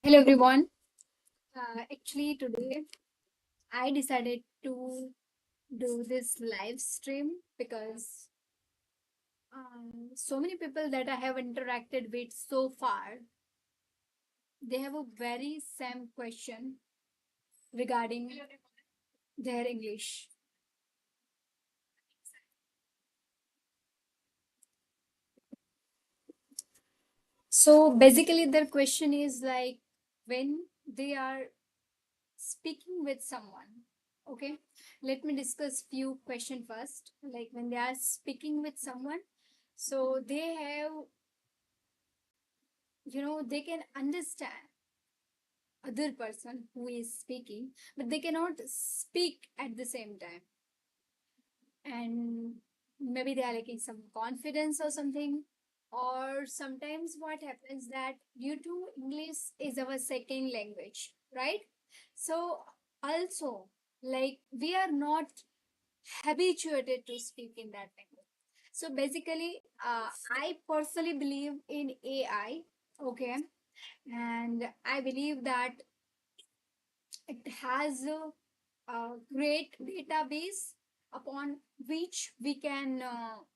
Hello everyone. Actually, today I decided to do this live stream because so many people that I have interacted with so far, they have a very same question regarding their English. So basically, their question is like when they are speaking with someone. Okay, let me discuss few question first. Like when they are speaking with someone, so they have they can understand other person who is speaking, but they cannot speak at the same time, and maybe they are lacking some confidence or something. Or sometimes what happens that due to English is our second language, right? So also, like, we are not habituated to speak in that language. So basically, I personally believe in AI. Okay, and I believe that it has a great database upon which we can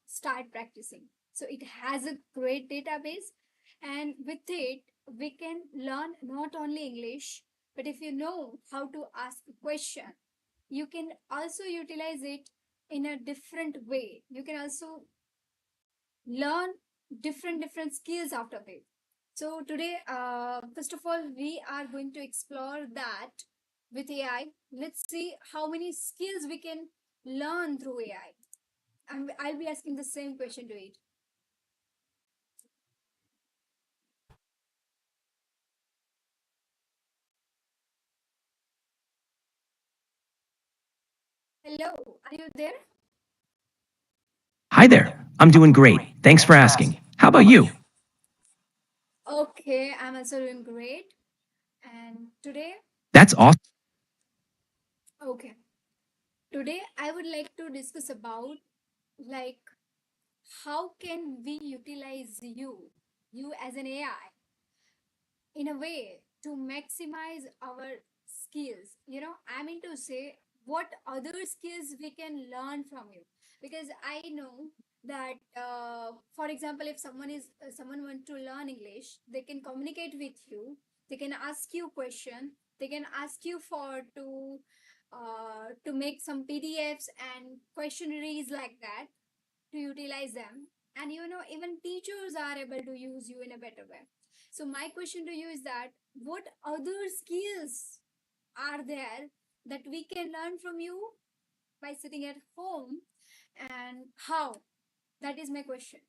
start practicing. So it has a great database, and with it we can learn not only English, but if you know how to ask a question, you can also utilize it in a different way. You can also learn different skills out of it. So today, first of all, we are going to explore that with AI. Let's see how many skills we can learn through AI. And I'll be asking the same question to it. Hello, are you there? Hi there. I'm doing great. Thanks for asking. How about you? Okay, I'm also doing great. And today, That's awesome. okay, today I would like to discuss about, like, how can we utilize you as an AI in a way to maximize our skills. I mean to say, what other skills we can learn from you, because I know that, for example, if someone want to learn English, they can communicate with you, they can ask you question, they can ask you for to make some PDFs and questionnaires like that, to utilize them. And even teachers are able to use you in a better way. So my question to you is that, what other skills are there that we can learn from you by sitting at home, and how? That is my question.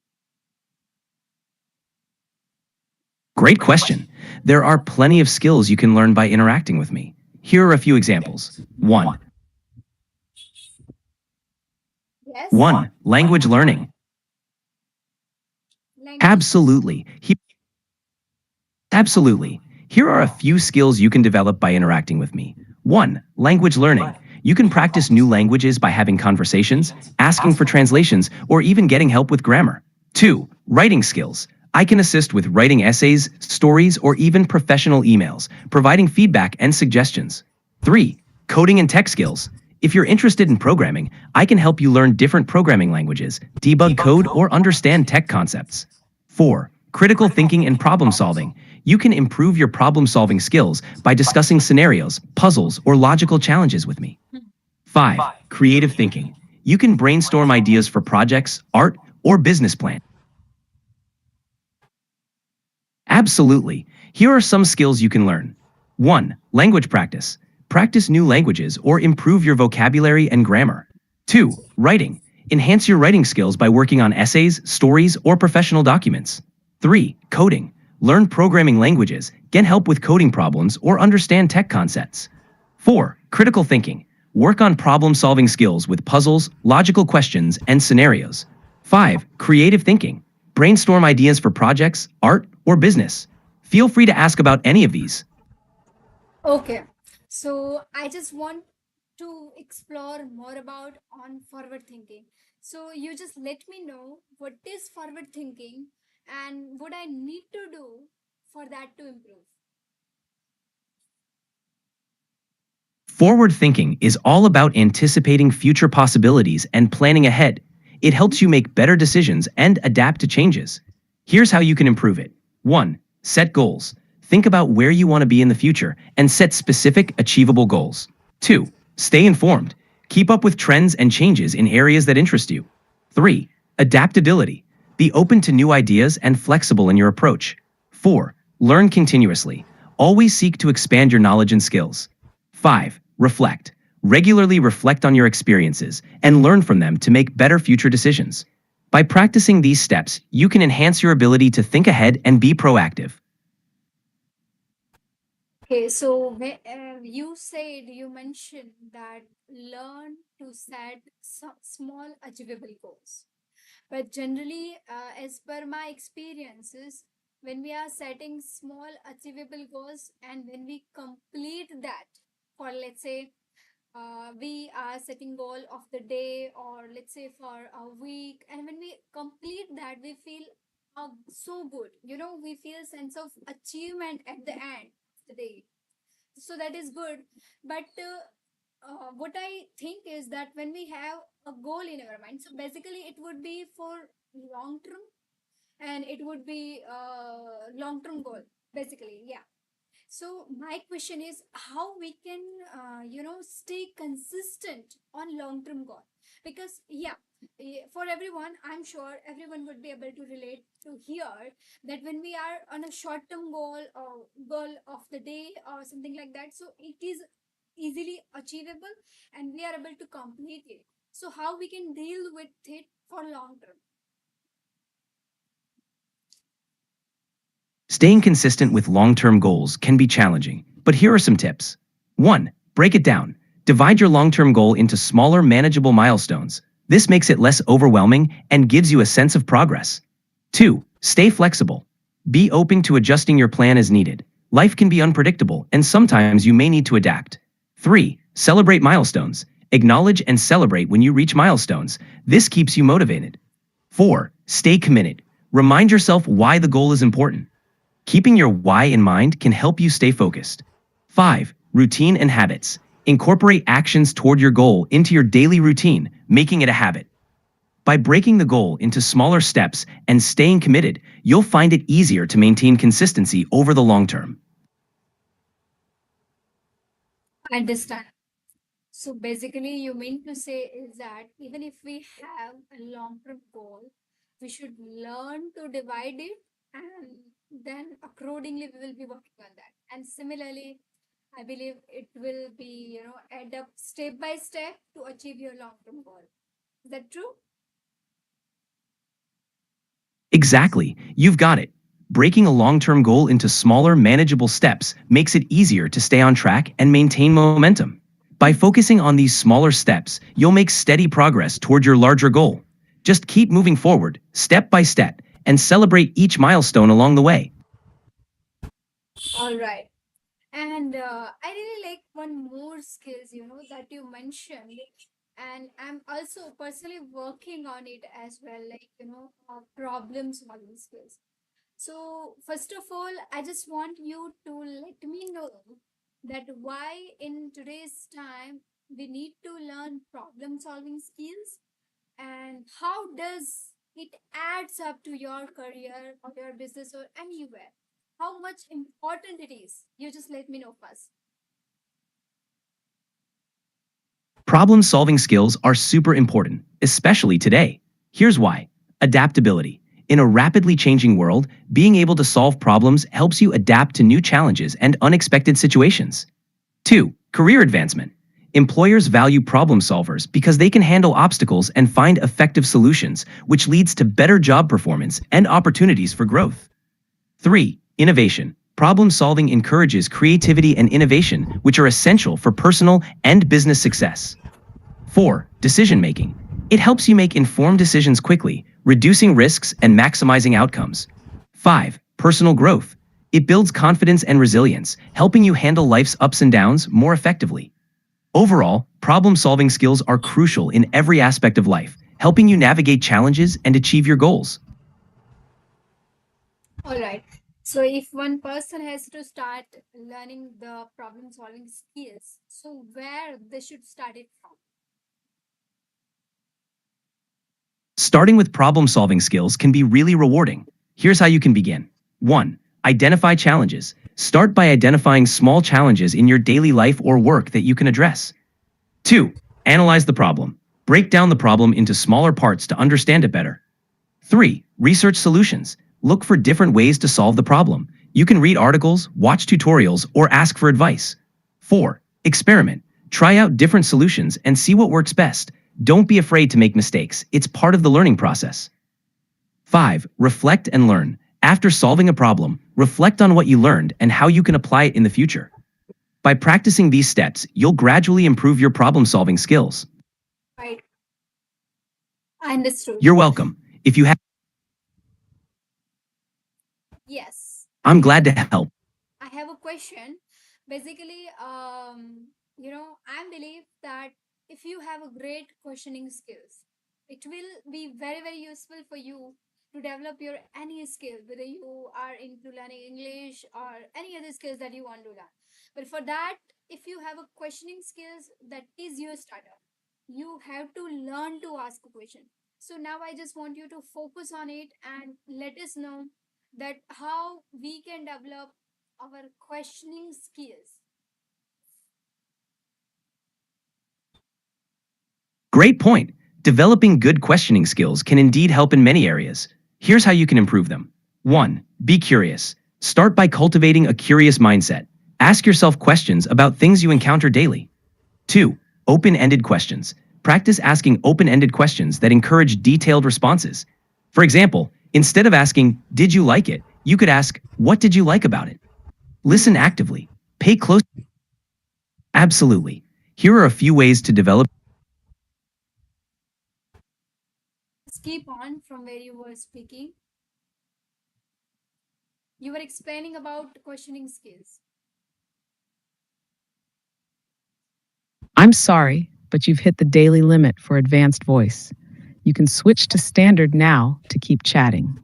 Great question. There are plenty of skills you can learn by interacting with me. Here are a few examples. 1. Yes. 1. Language learning. Language. Absolutely. Absolutely. Here are a few skills you can develop by interacting with me. 1. Language learning. You can practice new languages by having conversations, asking for translations, or even getting help with grammar. 2. Writing skills. I can assist with writing essays, stories, or even professional emails, providing feedback and suggestions. 3. Coding and tech skills. If you're interested in programming, I can help you learn different programming languages, debug code, or understand tech concepts. 4. Critical thinking and problem solving. You can improve your problem solving skills by discussing scenarios, puzzles, or logical challenges with me. 5. Creative thinking. You can brainstorm ideas for projects, art, or business plans. Absolutely. Here are some skills you can learn. 1. Language practice. Practice new languages or improve your vocabulary and grammar. 2. Writing. Enhance your writing skills by working on essays, stories, or professional documents. 3. Coding. Learn programming languages, get help with coding problems, or understand tech concepts. 4. Critical thinking. Work on problem-solving skills with puzzles, logical questions, and scenarios. 5. Creative thinking. Brainstorm ideas for projects, art, or business. Feel free to ask about any of these. Okay, so I just want to explore more about on forward thinking. So you just let me know what is forward thinking and what I need to do for that to improve. Forward thinking is all about anticipating future possibilities and planning ahead. It helps you make better decisions and adapt to changes. Here's how you can improve it. 1. Set goals. Think about where you want to be in the future and set specific, achievable goals. 2. Stay informed. Keep up with trends and changes in areas that interest you. 3. Adaptability. Be open to new ideas and flexible in your approach. 4. Learn continuously. Always seek to expand your knowledge and skills. 5. Reflect. Regularly reflect on your experiences and learn from them to make better future decisions. By practicing these steps, you can enhance your ability to think ahead and be proactive. Okay, so you mentioned that learn to set some small achievable goals. But generally, as per my experiences, when we are setting small achievable goals and when we complete that, for let's say we are setting goal of the day or let's say for a week, and when we complete that we feel so good, we feel sense of achievement at the end of the day. So that is good. But what I think is that when we have a goal in our mind, so basically it would be for long term, and it would be a long term goal basically, yeah. So my question is how we can stay consistent on long term goal, because yeah, for everyone, I'm sure everyone would be able to relate to here that when we are on a short term goal or goal of the day or something like that, so it is easily achievable and we are able to complete it. So how we can deal with it for long term? Staying consistent with long-term goals can be challenging, but here are some tips. 1. Break it down. Divide your long-term goal into smaller, manageable milestones. This makes it less overwhelming and gives you a sense of progress. 2. Stay flexible. Be open to adjusting your plan as needed. Life can be unpredictable, and sometimes you may need to adapt. 3. Celebrate milestones. Acknowledge and celebrate when you reach milestones. This keeps you motivated. 4. Stay committed. Remind yourself why the goal is important. Keeping your why in mind can help you stay focused. 5. Routine and habits. Incorporate actions toward your goal into your daily routine, making it a habit. By breaking the goal into smaller steps and staying committed, you'll find it easier to maintain consistency over the long term. I understand. So basically, you mean to say is that even if we have a long-term goal, we should learn to divide it, and then accordingly we will be working on that. And similarly, I believe it will be, add up step by step to achieve your long-term goal. Is that true? Exactly, you've got it. Breaking a long-term goal into smaller, manageable steps makes it easier to stay on track and maintain momentum. By focusing on these smaller steps, you'll make steady progress toward your larger goal. Just keep moving forward, step by step, and celebrate each milestone along the way. All right. And I really like one more skills, that you mentioned. And I'm also personally working on it as well, like, problem solving skills. So, first of all, I just want you to let me know that why in today's time we need to learn problem solving skills, and how does it adds up to your career or your business or anywhere. How much important it is. You just let me know first. Problem-solving skills are super important, especially today. Here's why. Adaptability. In a rapidly changing world, being able to solve problems helps you adapt to new challenges and unexpected situations. 2. Career advancement. Employers value problem solvers because they can handle obstacles and find effective solutions, which leads to better job performance and opportunities for growth. 3. Innovation. Problem solving encourages creativity and innovation, which are essential for personal and business success. 4. Decision making. It helps you make informed decisions quickly, reducing risks and maximizing outcomes. 5. Personal growth. It builds confidence and resilience, helping you handle life's ups and downs more effectively. Overall, problem-solving skills are crucial in every aspect of life, helping you navigate challenges and achieve your goals. All right. So if one person has to start learning the problem solving skills, so where they should start it from? Starting with problem-solving skills can be really rewarding. Here's how you can begin. 1. Identify challenges. Start by identifying small challenges in your daily life or work that you can address. 2. Analyze the problem. Break down the problem into smaller parts to understand it better. 3. Research solutions. Look for different ways to solve the problem. You can read articles, watch tutorials, or ask for advice. 4. Experiment. Try out different solutions and see what works best. Don't be afraid to make mistakes. It's part of the learning process. 5. Reflect and learn. After solving a problem, reflect on what you learned and how you can apply it in the future. By practicing these steps, you'll gradually improve your problem-solving skills. Right. I understood. You're welcome. If you have, Yes. I'm glad to help. I have a question. Basically, I believe that if you have a great questioning skills, it will be very, very useful for you to develop your any skill, whether you are into learning English or any other skills that you want to learn. But for that, if you have a questioning skills, that is your starter. You have to learn to ask a question. So now I just want you to focus on it and let us know that how we can develop our questioning skills. Great point. Developing good questioning skills can indeed help in many areas. Here's how you can improve them. 1. Be curious. Start by cultivating a curious mindset. Ask yourself questions about things you encounter daily. 2. Open-ended questions. Practice asking open-ended questions that encourage detailed responses. For example, instead of asking, "Did you like it?" you could ask, "What did you like about it?" Listen actively. Pay close. Absolutely. Here are a few ways to develop. Just keep on from where you were speaking. You were explaining about questioning skills. I'm sorry, but you've hit the daily limit for advanced voice. You can switch to standard now to keep chatting.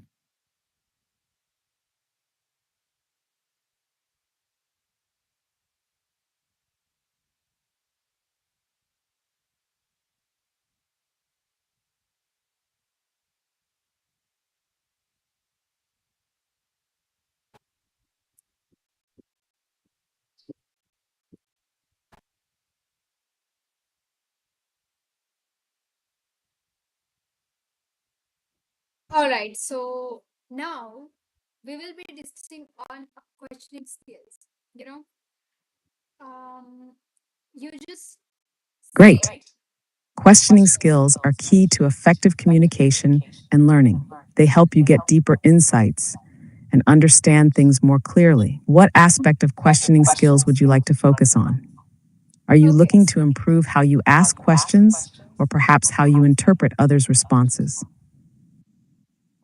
All right. So now we will be discussing on questioning skills. You know, um, you just say Great. Questioning skills are key to effective communication and learning. They help you get deeper insights and understand things more clearly. What aspect of questioning skills would you like to focus on? Are you okay. looking to improve how you ask questions or perhaps how you interpret others' responses?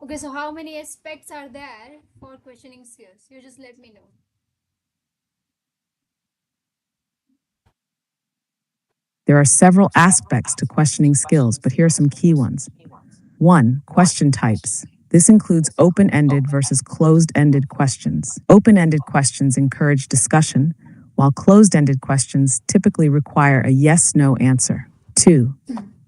Okay. So how many aspects are there for questioning skills? You just let me know. There are several aspects to questioning skills, but here are some key ones. 1. Question types. This includes open-ended versus closed-ended questions. Open-ended questions encourage discussion, while closed-ended questions typically require a yes-no answer. 2.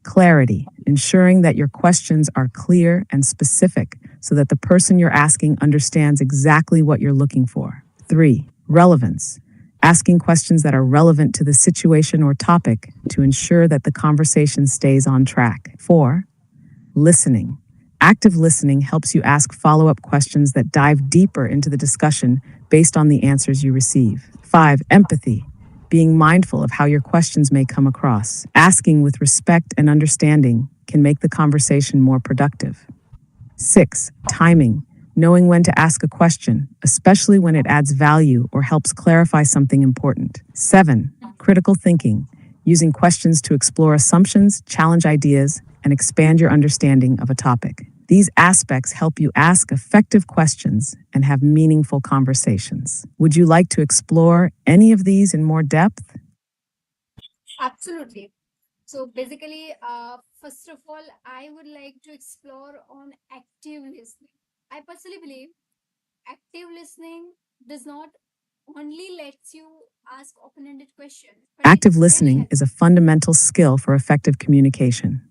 Clarity, ensuring that your questions are clear and specific so that the person you're asking understands exactly what you're looking for. 3. Relevance, asking questions that are relevant to the situation or topic to ensure that the conversation stays on track. 4. Listening. Active listening helps you ask follow-up questions that dive deeper into the discussion based on the answers you receive. 5. Empathy. being mindful of how your questions may come across. Asking with respect and understanding can make the conversation more productive. 6. Timing. Knowing when to ask a question, especially when it adds value or helps clarify something important. 7. Critical thinking. Using questions to explore assumptions, challenge ideas, and expand your understanding of a topic. These aspects help you ask effective questions and have meaningful conversations. Would you like to explore any of these in more depth? Absolutely. So basically, first of all, I would like to explore on active listening. I personally believe active listening does not only lets you ask open-ended questions, but it Active really listening helps. is a fundamental skill for effective communication.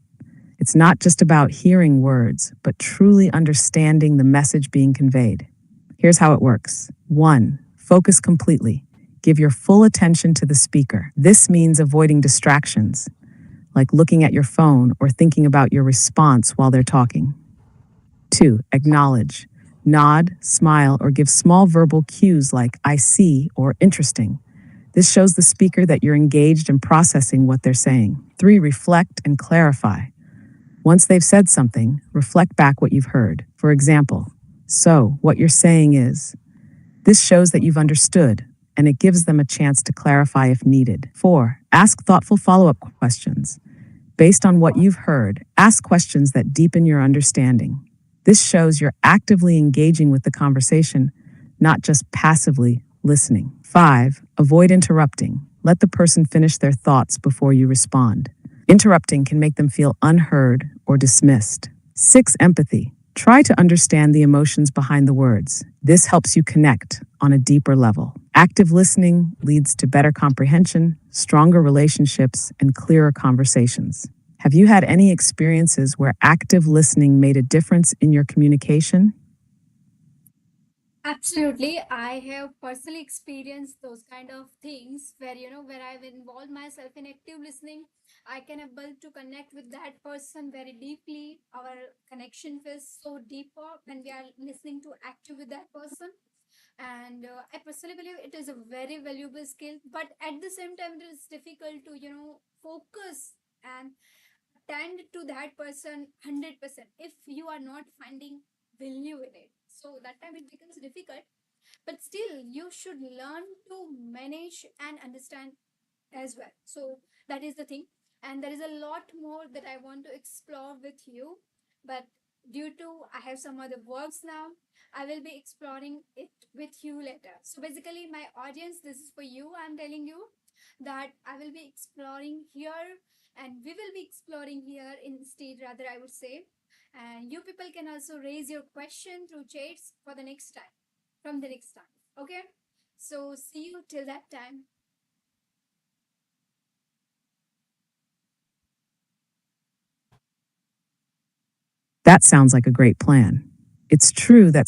It's not just about hearing words, but truly understanding the message being conveyed. Here's how it works. 1. Focus completely. Give your full attention to the speaker. This means avoiding distractions, like looking at your phone or thinking about your response while they're talking. 2. Acknowledge. Nod, smile, or give small verbal cues like I see or interesting. This shows the speaker that you're engaged in processing what they're saying. 3. Reflect and clarify. Once they've said something, reflect back what you've heard. For example, so what you're saying is. This shows that you've understood, and it gives them a chance to clarify if needed. 4. Ask thoughtful follow-up questions. Based on what you've heard, ask questions that deepen your understanding. This shows you're actively engaging with the conversation, not just passively listening. 5. Avoid interrupting. Let the person finish their thoughts before you respond. Interrupting can make them feel unheard or dismissed. 6. Empathy. Try to understand the emotions behind the words. This helps you connect on a deeper level. Active listening leads to better comprehension, stronger relationships, and clearer conversations. Have you had any experiences where active listening made a difference in your communication? Absolutely. I have personally experienced those kind of things where, where I've involved myself in active listening, I can able to connect with that person very deeply. Our connection feels so deeper when we are listening to active with that person. And I personally believe it is a very valuable skill, but at the same time, it is difficult to, focus and attend to that person 100% if you are not finding value in it. So that time it becomes difficult, but still you should learn to manage and understand as well. So that is the thing, and there is a lot more that I want to explore with you, but due to I have some other works now, I will be exploring it with you later. So basically, my audience, this is for you. I'm telling you that I will be exploring here, and we will be exploring here instead, rather I would say. And you people can also raise your question through chats for the next time, from the next time. Okay, so see you till that time. That sounds like a great plan. It's true that